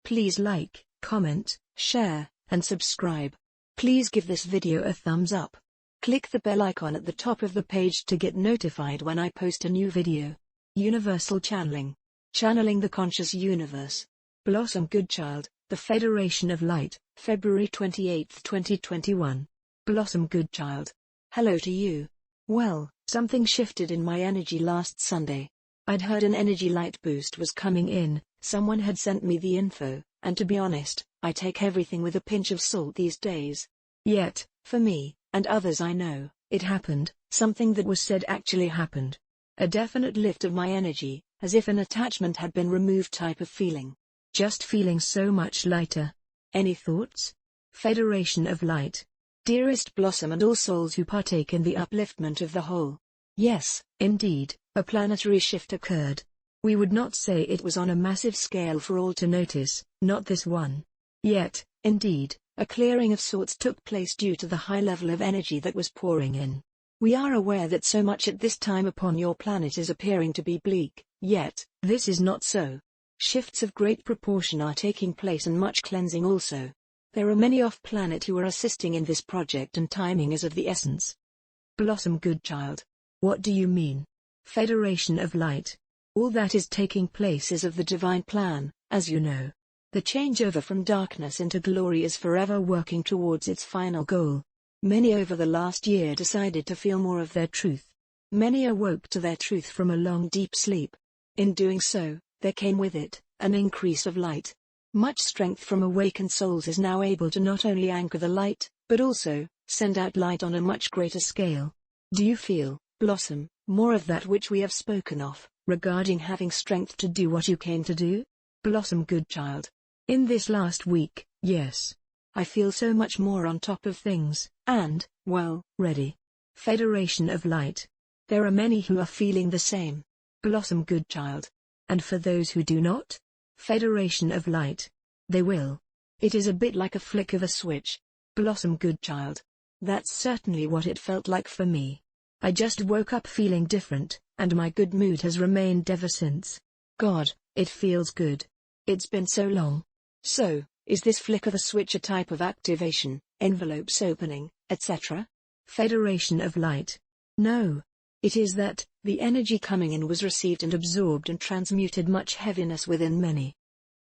Please like, comment, share, and subscribe. Please give this video a thumbs up. Click the bell icon at the top of the page to get notified when I post a new video. Universal Channeling. Channeling the Conscious Universe. Blossom Goodchild, The Federation of Light, February 28, 2021. Blossom Goodchild. Hello to you. Well, something shifted in my energy last Sunday. I'd heard an energy light boost was coming in, someone had sent me the info, and to be honest, I take everything with a pinch of salt these days. Yet, for me, and others I know, it happened, something that was said actually happened. A definite lift of my energy, as if an attachment had been removed type of feeling. Just feeling so much lighter. Any thoughts? Federation of Light. Dearest Blossom and all souls who partake in the upliftment of the whole. Yes, indeed, a planetary shift occurred. We would not say it was on a massive scale for all to notice, not this one. Yet, indeed, a clearing of sorts took place due to the high level of energy that was pouring in. We are aware that so much at this time upon your planet is appearing to be bleak, yet, this is not so. Shifts of great proportion are taking place and much cleansing also. There are many off-planet who are assisting in this project and timing is of the essence. Blossom Goodchild. What do you mean? Federation of Light. All that is taking place is of the divine plan, as you know. The changeover from darkness into glory is forever working towards its final goal. Many over the last year decided to feel more of their truth. Many awoke to their truth from a long deep sleep. In doing so, there came with it an increase of light. Much strength from awakened souls is now able to not only anchor the light, but also send out light on a much greater scale. Do you feel, Blossom, more of that which we have spoken of, regarding having strength to do what you came to do? Blossom Goodchild. In this last week, yes. I feel so much more on top of things, and, well, ready. Federation of Light. There are many who are feeling the same. Blossom Goodchild. And for those who do not? Federation of Light. They will. It is a bit like a flick of a switch. Blossom Goodchild. That's certainly what it felt like for me. I just woke up feeling different, and my good mood has remained ever since. God, it feels good. It's been so long. So, is this flick of a switch a type of activation, envelopes opening, etc.? Federation of Light. No. It is that, the energy coming in was received and absorbed and transmuted much heaviness within many.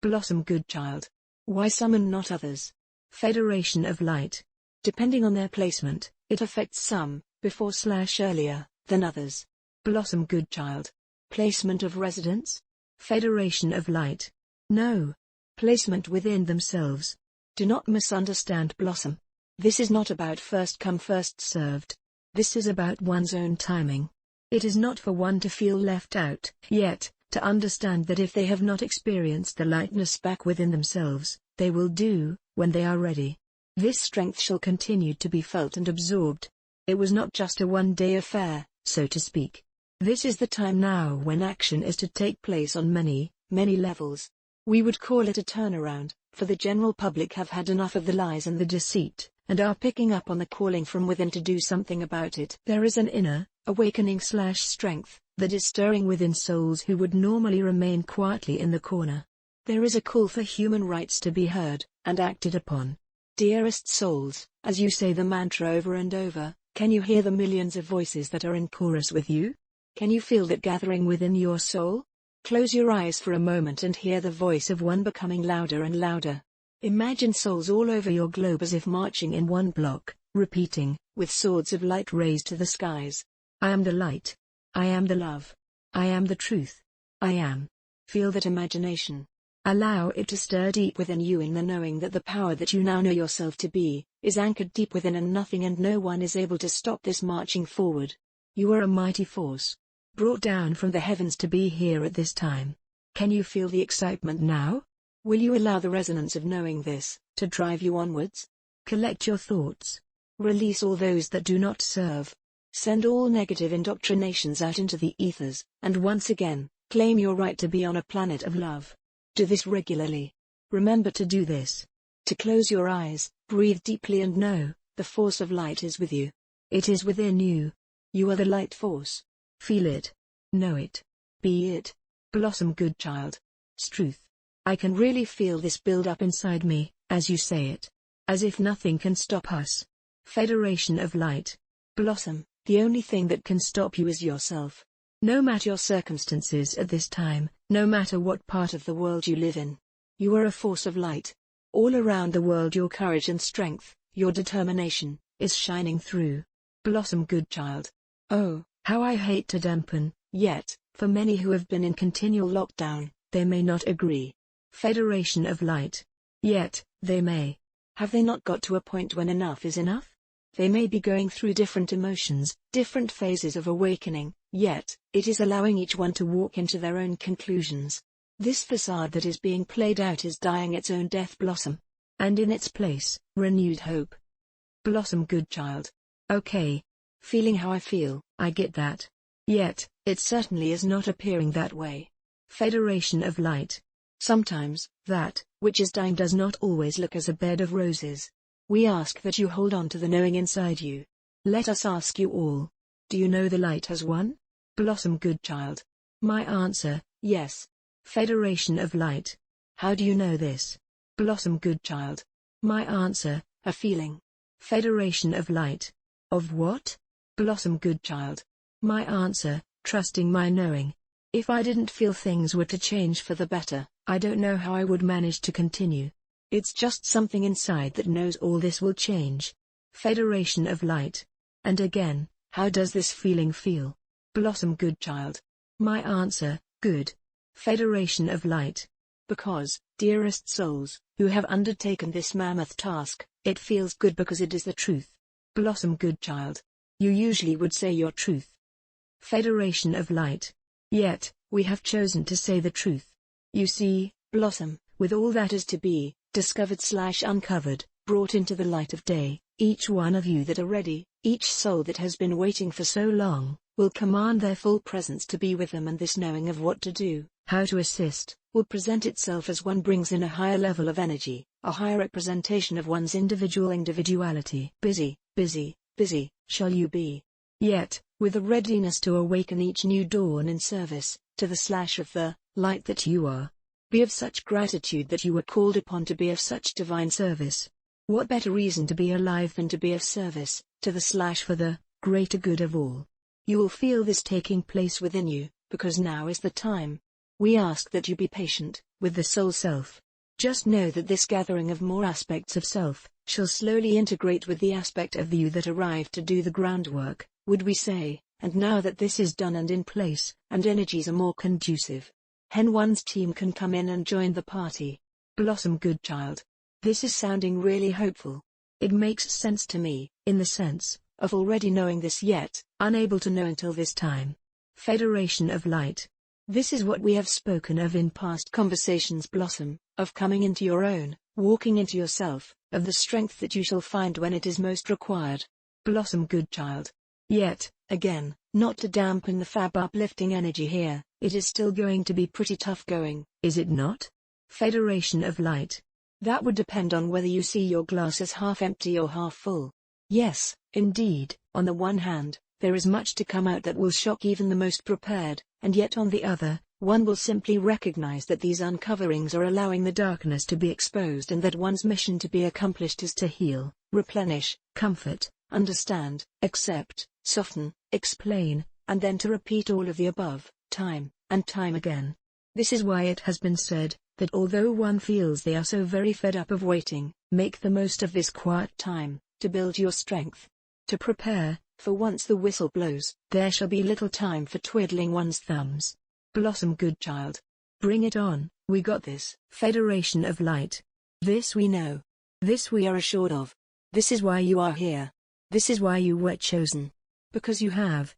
Blossom Goodchild. Why some and not others? Federation of Light. Depending on their placement, it affects some, before/earlier, than others. Blossom Goodchild. Placement of residence? Federation of Light. No. Placement within themselves. Do not misunderstand Blossom. This is not about first come first served. This is about one's own timing. It is not for one to feel left out, yet, to understand that if they have not experienced the lightness back within themselves, they will do, when they are ready. This strength shall continue to be felt and absorbed. It was not just a one-day affair, so to speak. This is the time now when action is to take place on many, many levels. We would call it a turnaround, for the general public have had enough of the lies and the deceit, and are picking up on the calling from within to do something about it. There is an inner, awakening/strength, that is stirring within souls who would normally remain quietly in the corner. There is a call for human rights to be heard, and acted upon. Dearest souls, as you say the mantra over and over, can you hear the millions of voices that are in chorus with you? Can you feel that gathering within your soul? Close your eyes for a moment and hear the voice of one becoming louder and louder. Imagine souls all over your globe as if marching in one block, repeating, with swords of light raised to the skies. I am the light. I am the love. I am the truth. I am. Feel that imagination. Allow it to stir deep within you in the knowing that the power that you now know yourself to be, is anchored deep within and nothing and no one is able to stop this marching forward. You are a mighty force, brought down from the heavens to be here at this time. Can you feel the excitement now? Will you allow the resonance of knowing this, to drive you onwards? Collect your thoughts. Release all those that do not serve. Send all negative indoctrinations out into the ethers, and once again, claim your right to be on a planet of love. Do this regularly. Remember to do this. To close your eyes, breathe deeply and know, the force of light is with you. It is within you. You are the light force. Feel it. Know it. Be it. Blossom Goodchild. Truth. I can really feel this build up inside me, as you say it. As if nothing can stop us. Federation of Light. Blossom, the only thing that can stop you is yourself. No matter your circumstances at this time, no matter what part of the world you live in. You are a force of light. All around the world your courage and strength, your determination, is shining through. Blossom Goodchild. Oh, how I hate to dampen, yet, for many who have been in continual lockdown, they may not agree. Federation of Light. Yet, they may. Have they not got to a point when enough is enough? They may be going through different emotions, different phases of awakening, yet, it is allowing each one to walk into their own conclusions. This facade that is being played out is dying its own death blossom. And in its place, renewed hope. Blossom Goodchild. Okay. Feeling how I feel, I get that. Yet, it certainly is not appearing that way. Federation of Light. Sometimes, that, which is dying does not always look as a bed of roses. We ask that you hold on to the knowing inside you. Let us ask you all. Do you know the light has won? Blossom Goodchild. My answer, yes. Federation of Light. How do you know this? Blossom Goodchild. My answer, a feeling. Federation of Light. Of what? Blossom Goodchild. My answer, trusting my knowing. If I didn't feel things were to change for the better, I don't know how I would manage to continue. It's just something inside that knows all this will change. Federation of Light. And again, how does this feeling feel? Blossom Goodchild. My answer, good. Federation of Light. Because, dearest souls, who have undertaken this mammoth task, it feels good because it is the truth. Blossom Goodchild. You usually would say your truth. Federation of Light. Yet, we have chosen to say the truth. You see, Blossom, with all that is to be, discovered/uncovered, brought into the light of day, each one of you that are ready, each soul that has been waiting for so long, will command their full presence to be with them, and this knowing of what to do, how to assist, will present itself as one brings in a higher level of energy, a higher representation of one's individuality. Busy, busy, busy, shall you be. Yet, with a readiness to awaken each new dawn in service, to the slash of the light that you are. Be of such gratitude that you were called upon to be of such divine service. What better reason to be alive than to be of service, to the slash for the greater good of all. You will feel this taking place within you, because now is the time. We ask that you be patient, with the soul self. Just know that this gathering of more aspects of self, shall slowly integrate with the aspect of you that arrived to do the groundwork, would we say, and now that this is done and in place, and energies are more conducive. Then one's team can come in and join the party. Blossom Goodchild. This is sounding really hopeful. It makes sense to me, in the sense of already knowing this yet unable to know until this time. Federation of Light. This is what we have spoken of in past conversations, Blossom, of coming into your own, walking into yourself, of the strength that you shall find when it is most required. Blossom Goodchild. Yet, again, not to dampen the fab uplifting energy here, it is still going to be pretty tough going, is it not? Federation of Light. That would depend on whether you see your glass as half empty or half full. Yes, indeed, on the one hand, there is much to come out that will shock even the most prepared, and yet on the other, one will simply recognize that these uncoverings are allowing the darkness to be exposed, and that one's mission to be accomplished is to heal, replenish, comfort, understand, accept, soften, explain, and then to repeat all of the above, time and time again. This is why it has been said, that although one feels they are so very fed up of waiting, make the most of this quiet time, to build your strength. To prepare, for once the whistle blows, there shall be little time for twiddling one's thumbs. Blossom Goodchild. Bring it on, we got this. Federation of Light. This we know. This we are assured of. This is why you are here. This is why you were chosen. Because you have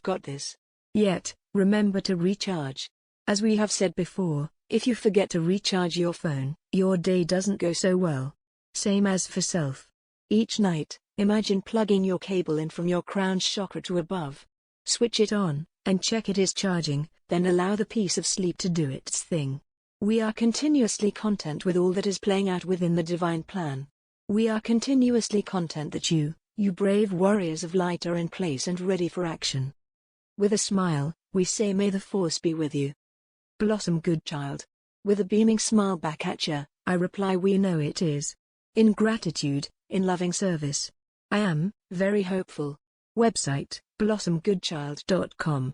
got this. Yet, remember to recharge. As we have said before, if you forget to recharge your phone, your day doesn't go so well. Same as for self. Each night, imagine plugging your cable in from your crown chakra to above. Switch it on, and check it is charging, then allow the peace of sleep to do its thing. We are continuously content with all that is playing out within the divine plan. We are continuously content that you brave warriors of light are in place and ready for action. With a smile, we say may the force be with you. Blossom Goodchild. With a beaming smile back at ya, I reply, we know it is. In gratitude, in loving service. I am very hopeful. Website, blossomgoodchild.com.